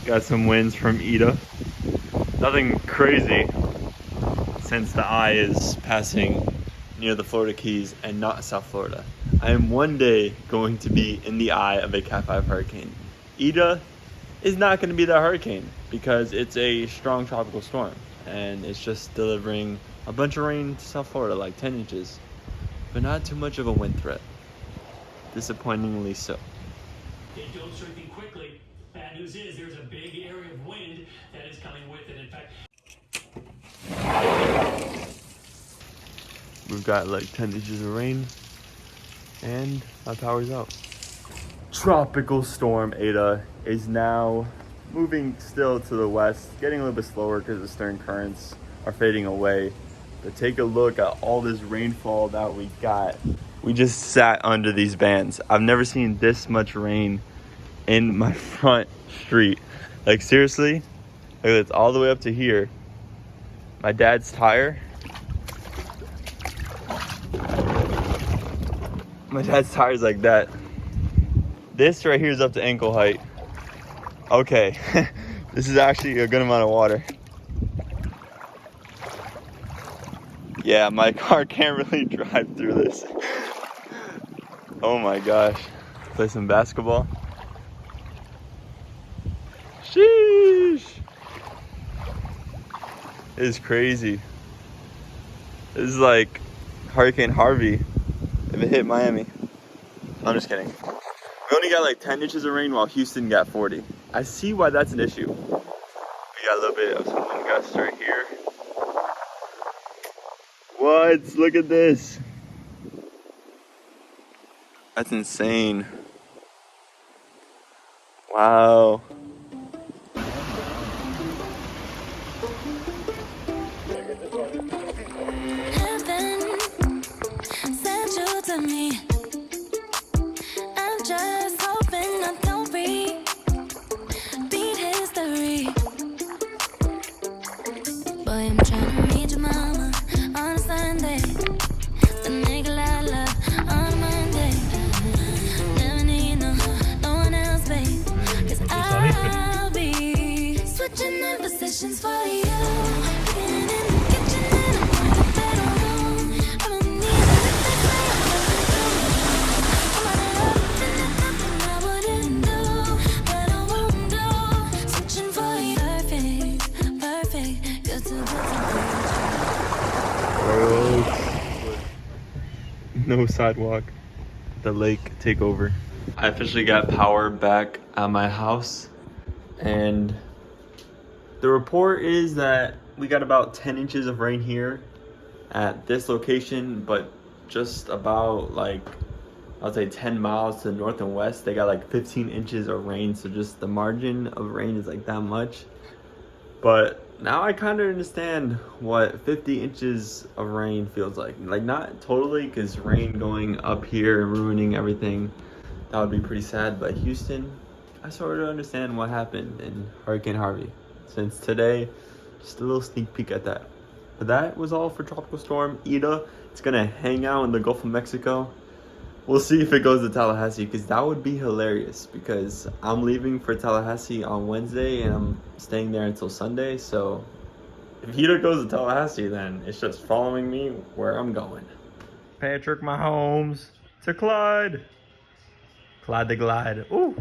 Got some winds from Ida. Nothing crazy since the eye is passing near the Florida Keys and not South Florida. I am one day going to be in the eye of a Cat 5 hurricane. Ida is not going to be that hurricane because it's a strong tropical storm and it's just delivering a bunch of rain to South Florida, like 10 inches, but not too much of a wind threat. Disappointingly so. It goes shrinking quickly. Bad news is there's a big area of wind that is coming with it. In fact, we've got like 10 inches of rain and my power's out. Tropical storm Ida is now moving still to the west, getting a little bit slower because the stern currents are fading away. But take a look at all this rainfall that we got. We just sat under these bands. I've never seen this much rain in my front street. Like seriously, like it's all the way up to here. My dad's tire. My dad's tire is like that. This right here is up to ankle height. Okay, this is actually a good amount of water. Yeah, my car can't really drive through this. Oh my gosh. Play some basketball. Sheesh. It is crazy. This is like Hurricane Harvey if it hit Miami. I'm just kidding. We only got like 10 inches of rain while Houston got 40. I see why that's an issue. We got a little bit of some wind gusts right here. What? Look at this. That's insane. Wow. Heaven sent you to me. I'm just hoping I don't beat history. Boy, I'm trying to meet your mama on a Sunday. The nigga I love on a Monday. Never need no one else, babe. 'Cause I'll be switching in positions for you. Getting in the kitchen and I'm on the bedroom. I don't need I wouldn't do, but I won't do. Switching for you. Perfect. Good to No sidewalk. The lake take over. I officially got power back at my house, and the report is that we got about 10 inches of rain here at this location, but just about like I'd say 10 miles to the north and west they got like 15 inches of rain, so just the margin of rain is like that much. But now I kind of understand what 50 inches of rain feels like. Like not totally, because rain going up here and ruining everything, that would be pretty sad. But Houston, I sort of understand what happened in Hurricane Harvey. Since today, just a little sneak peek at that. But that was all for Tropical Storm Ida. It's gonna hang out in the Gulf of Mexico. We'll see if it goes to Tallahassee, because that would be hilarious, because I'm leaving for Tallahassee on Wednesday and I'm staying there until Sunday. So if Ida goes to Tallahassee, then it's just following me where I'm going. Patrick Mahomes to Clyde. Clyde the Glide. Ooh.